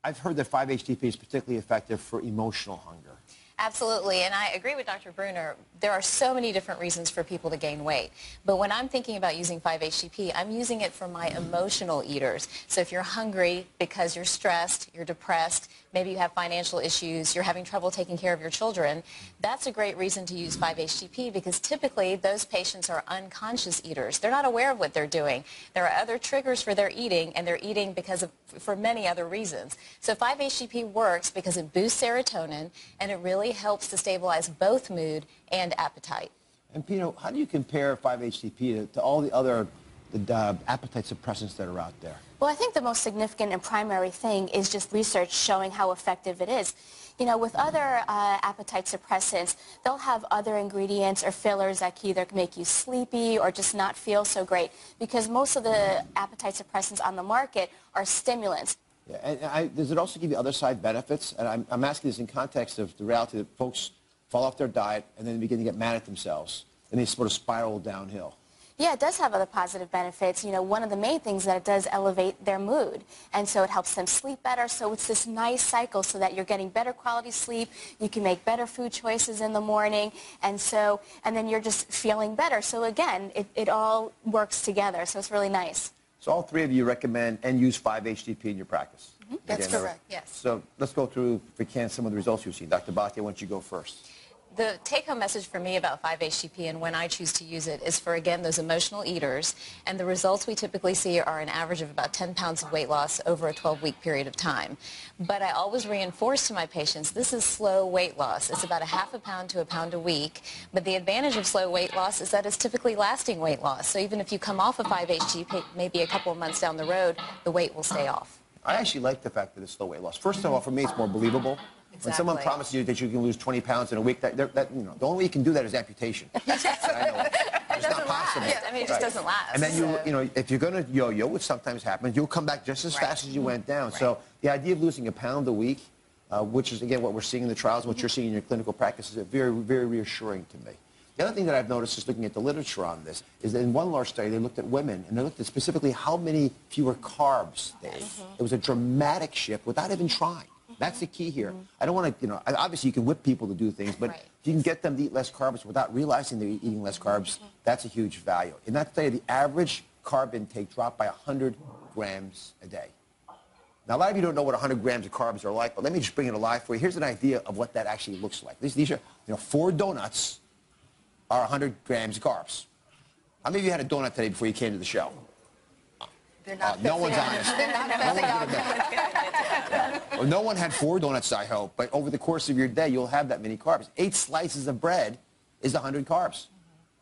I've heard that 5-HTP is particularly effective for emotional hunger. Absolutely, and I agree with Dr. Bruner. There are so many different reasons for people to gain weight. But when I'm thinking about using 5-HTP, I'm using it for my emotional eaters. So if you're hungry because you're stressed, you're depressed, maybe you have financial issues, you're having trouble taking care of your children, that's a great reason to use 5-HTP because typically those patients are unconscious eaters. They're not aware of what they're doing. There are other triggers for their eating, and they're eating for many other reasons. So 5-HTP works because it boosts serotonin, and it really helps to stabilize both mood and appetite. And Pino, how do you compare 5-HTP to all the other appetite suppressants that are out there? Well, I think the most significant and primary thing is just research showing how effective it is. You know, with other appetite suppressants, they'll have other ingredients or fillers that can either make you sleepy or just not feel so great, because most of the appetite suppressants on the market are stimulants. Yeah, and does it also give you other side benefits? And I'm asking this in context of the reality that folks fall off their diet and then begin to get mad at themselves, and they sort of spiral downhill. Yeah, it does have other positive benefits. You know, one of the main things that it does elevate their mood, and so it helps them sleep better. So it's this nice cycle so that you're getting better quality sleep, you can make better food choices in the morning, and then you're just feeling better. So again, it all works together, so it's really nice. So all three of you recommend and use 5-HTP in your practice? Mm-hmm. That's correct, yes. So let's go through, if we can, some of the results you've seen. Dr. Bhatia, why don't you go first? The take-home message for me about 5-HTP and when I choose to use it is for, again, those emotional eaters. And the results we typically see are an average of about 10 pounds of weight loss over a 12-week period of time. But I always reinforce to my patients, this is slow weight loss. It's about a half a pound to a pound a week. But the advantage of slow weight loss is that it's typically lasting weight loss. So even if you come off of 5-HTP, maybe a couple of months down the road, the weight will stay off. I actually like the fact that it's slow weight loss. First of all, for me, it's more believable. Exactly. When someone promises you that you can lose 20 pounds in a week, the only way you can do that is amputation. I know. It's not possible. Yeah, I mean, it just doesn't last. And then if you're going to yo-yo, which sometimes happens, you'll come back just as fast as you went down. Right. So the idea of losing a pound a week, which is, again, what we're seeing in the trials, what you're seeing in your clinical practice, is very, very reassuring to me. The other thing that I've noticed is looking at the literature on this is that in one large study, they looked at women, and they looked at specifically how many fewer carbs they ate. It was a dramatic shift without even trying. That's the key here. I don't want to, obviously you can whip people to do things, but if you can get them to eat less carbs without realizing they're eating less carbs, that's a huge value. In that study, the average carb intake dropped by 100 grams a day. Now, a lot of you don't know what 100 grams of carbs are like, but let me just bring it alive for you. Here's an idea of what that actually looks like. These are, 4 donuts are 100 grams of carbs. How many of you had a donut today before you came to the show? No one's honest. Well, no one had 4 donuts, I hope, but over the course of your day, you'll have that many carbs. 8 slices of bread is 100 carbs.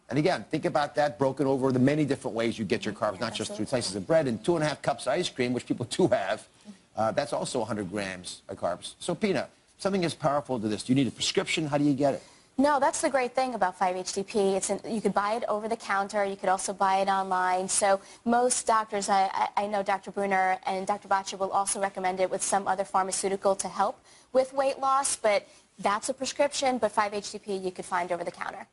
And again, think about that broken over the many different ways you get your carbs, not just through slices of bread, and 2.5 cups of ice cream, which people do have. That's also 100 grams of carbs. So, Pina, something as powerful to this. Do you need a prescription? How do you get it? No, that's the great thing about 5-HTP. You could buy it over the counter. You could also buy it online. So most doctors, I know Dr. Bruner and Dr. Bhatia will also recommend it with some other pharmaceutical to help with weight loss. But that's a prescription. But 5-HTP you could find over the counter.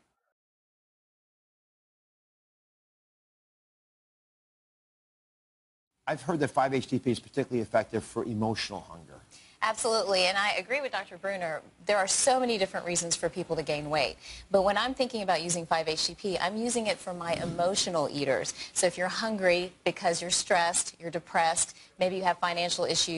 I've heard that 5-HTP is particularly effective for emotional hunger. Absolutely, and I agree with Dr. Bruner. There are so many different reasons for people to gain weight. But when I'm thinking about using 5-HTP, I'm using it for my emotional eaters. So if you're hungry because you're stressed, you're depressed, maybe you have financial issues,